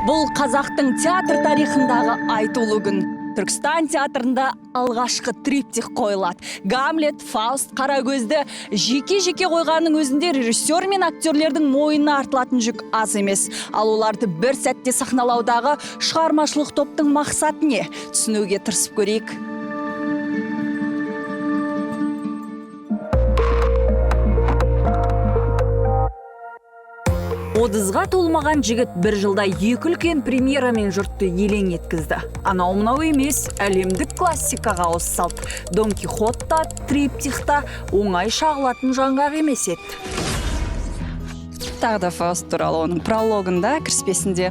Бұл қазақтың театр тарихындағы айтулы күн. Түркістан театрында алғашқы триптих қойылады. Гамлет, Фауст, Қарагөзді жеке-жеке қойғанның өзінде режиссер мен актерлердің мойнына артылатын жүк аз емес. Ал оларды бір сәтте сахналаудағы шығармашылық топтың мақсаты не? Түсінуге тырысып көрейік. Отызға толмаған жігіт бір жылда екі үлкен премьерамен жұртты елең еткізді. Анау мынау емес, әлемдік классикаға ауыз салды. Дон Кихотта, триптихта оңай шағылатын жаңғақ емес еді. Тағы да Фауст туралы оның прологында кіріспесінде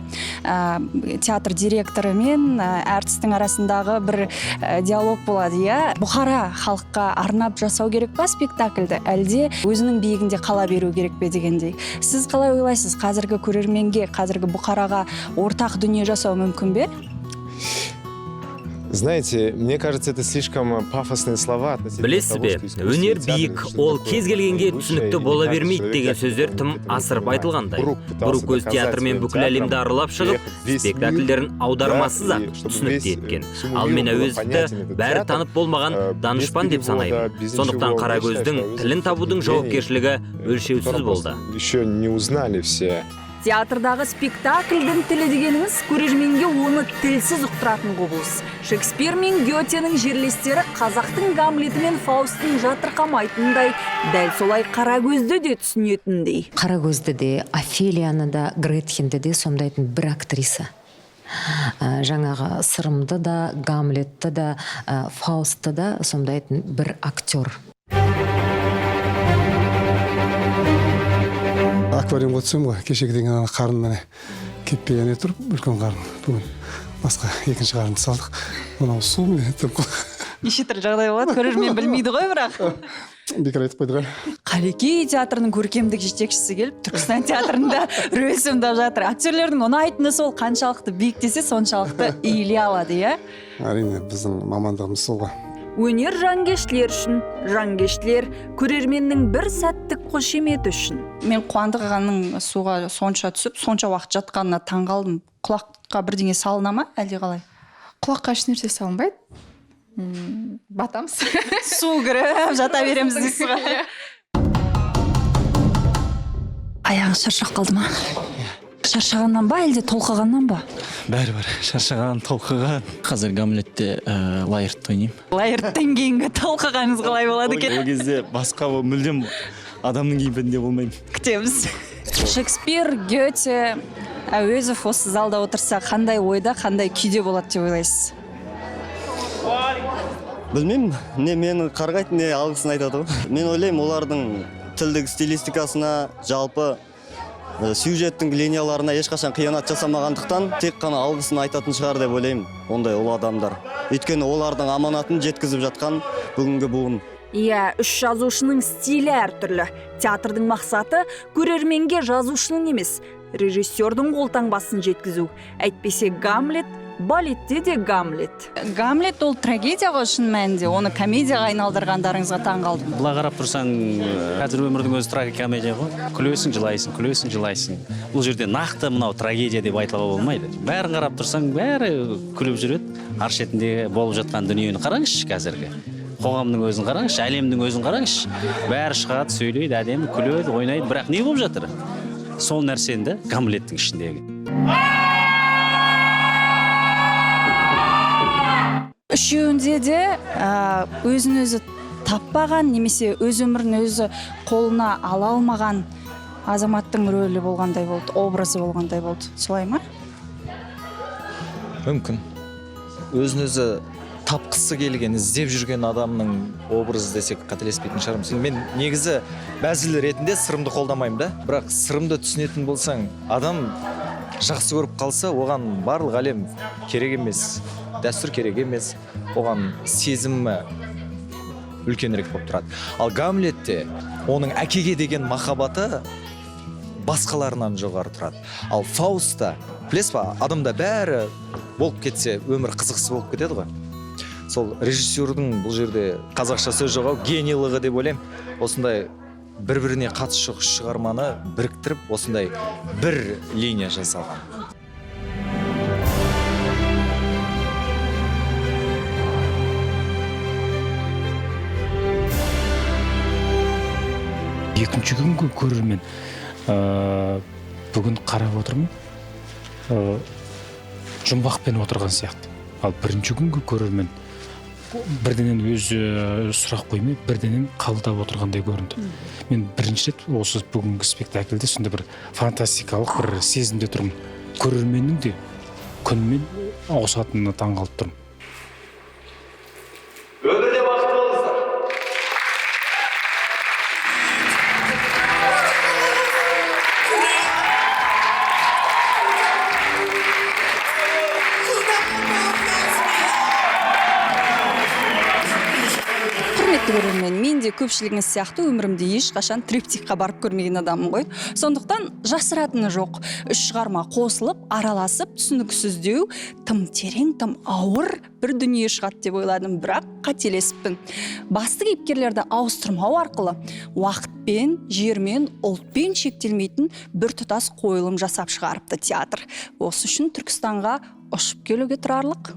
театр директоры мен әртістің арасындағы бір диалог болады. Бұқара халыққа арнап жасау керек па спектакльді, әлде өзінің биігінде қала беру керек пе дегендей. Сіз қалай ойлайсыз, қазіргі көрерменге, қазіргі бұқараға ортақ дүние жасау мүмкін бе? Знаете, мне кажется, это слишком пафосные слова. Білесіз бе, өнер биік, ол кез келгенге түсінікті бола бермейді деген сөздер тым асырып айтылғандай. Бұру көз театрмен бүкіл әлемді аралап шығып, спектакльдерін аудармасыз-ақ түсінікті еткен. Ал мен әуезовті бәрі танып болмаған данышпан деп санаймын. Сондықтан Қарагөздің тілін табудың жауапкершілігі өлшеусіз болды. Еще не узнали все. Театрдағы спектакльдің тілі дегеніңіз көрерменге оны тілсіз ұқтыратын құбылыс. Шекспир мен Гетенің жерлестері қазақтың Гамлеті мен Фаустың жатырқамайтындай, дәл солай Қарагөзді де түсінетіндей. Қарагөзді де, Офелияны да, Гретхенді де сомдайтын бір актриса. Жаңағы Сырымды да, Гамлетті да, Фаустты да сомдайтын бір актер. Аквариумға түсем ғой, кешегіден қарыннан кеппей тұрып, үлкен қарын. Бүгін басқа екінші қарынды салдық. Мынау су мен тұрып қой. Неше түрлі жағдай болады, көрермен білмейді ғой бірақ. Бекер айтып қойды ғой. Қалекей театрының көркемдік жетекшісі келіп, Түркістан театрында рөл сомдап жатыр. Актерлердің ұнайтыны сол қаншалықты биіктесе, соншалықты иіле алады, иә? Әрине, біздің мамандығымыз сол ғой. Өнер жанкештілер үшін, жанкештілер көрерменнің бір сәттік қошеметі үшін. Мен Қуандық ағаның суға сонша түсіп, сонша уақыт жатқанына таң қалдым. Құлаққа бірдеңе салына ма, әлде қалай? Құлаққа еш нәрсе салынбайды. Батамыз. Су кіріп, жата береміз дейсіз ғой. Аяғы шаршап қалды ма? Шаршағаннан ба, әлде толқығаннан ба? Бәрі бар, шаршаған, толқыған. Қазір Гамлетте лайыртты ойнайым. Лайырттан кейінгі толқығаныңыз қалай болады екен? Ол кезде басқа мүлдем адамның кейпінде болмаймын. Күтеміз. Шекспир, Гете, әуезов осы залда отырса қандай ойда, қандай күйде болады деп ойлайсыз? Білмеймін, не мені қарғайды, не алғысын айтады ғой. Мен ойлаймын, олардың тілдік стилистикасына, жалпы сюжеттің линияларына ешқашан қиянат жасамағандықтан тек қана алғысын айтатын шығар деп ойлаймын, ондай ұлы адамдар. Өйткені олардың аманатын жеткізіп жатқан бүгінгі буын. Иә, үш жазушының стилі әртүрлі. Театрдың мақсаты көрерменге жазушының емес, режиссердің қолтаңбасын жеткізу. Әйтпесе Гамлет, балетте де Гамлет. Гамлет ол трагедия ғой шын мәнінде, оны комедияға айналдырғандарыңызға таң қалдым. Бұла қарап тұрсаң, қазір өмірдің өзі трагикомедия ғой. Күлесің, жылайсың. Бұл жерде нақты мынау трагедия деп айтуға болмайды. Бәрін қарап тұрсаң, бәрі күліп жүреді. Ар шетінде болып жатқан дүниені қараңызшы қазіргі. Қоғамның өзін қараңызшы, әлемдің өзін қараңызшы. Бәрі шығады, сөйлейді, әдемі күледі, ойнайды, бірақ не болып жатыр? Сол нәрсенді Гамлеттің ішіндегі. Үшеуінде де өзін өзі таппаған, немесе өз өмірін өзі қолына ала алмаған азаматтың рөлі болғандай болды, образы болғандай болды. Солай ма? Мүмкін. Өзін өзі тапқысы келген, іздеп жүрген адамның образы десек қателеспейтін шығармыз. Мен негізі бәзіл ретінде сырымды қолдамаймын да, бірақ сырымды түсінетін болсаң, адам жақсы көріп қалса, оған барлық әлем керек емес. Дәстүр керек емес, оған сезімі үлкенірек болып тұрады. Ал Гамлетте оның әкеге деген махаббаты басқаларынан жоғары тұрады. Ал Фаустта, білесіз ба, адамда бәрі болып кетсе, өмір қызықсыз болып кетеді ғой. Сол режиссердің бұл жерде қазақша сөз жоқ, генийлығы деп ойлаймын. Осындай бір-біріне қатысы жоқ шығарманы біріктіріп, осындай бір линия жасалған. бүгінгі көрермен бүгін қарап отырмын жұмбақпен отырған сияқты. Ал бірінші күнгі көрермен бірденен өзі сұрақ қоймай, бірденен қабылдап отырғандай көрінді. Мен бірінші рет осы бүгінгі спектакльде сондай бір фантастикалық бір сезімде тұрмын. Көрерменнің де күнмен ауысатынына таңғалып тұрмын. Өмірде бақытты болыңыздар. Құрметті көрермен, мен де көпшілігіңіз сияқты өмірімде ешқашан триптихқа барып көрмеген адаммын ғой. Сондықтан жасыратыны жоқ. Үш шығарма қосылып, араласып, түсініксіздеу, тым терең, тым ауыр бір дүние шығады деп ойладым, бірақ қателесіппін. Басты кейіпкерлерді ауыстырмау арқылы уақытпен, жермен, ұлтпен шектелмейтін бір тұтас қойылым жасап шығарыпты театр. Осы үшін Түркістанға ұшып келуге тұрарлық.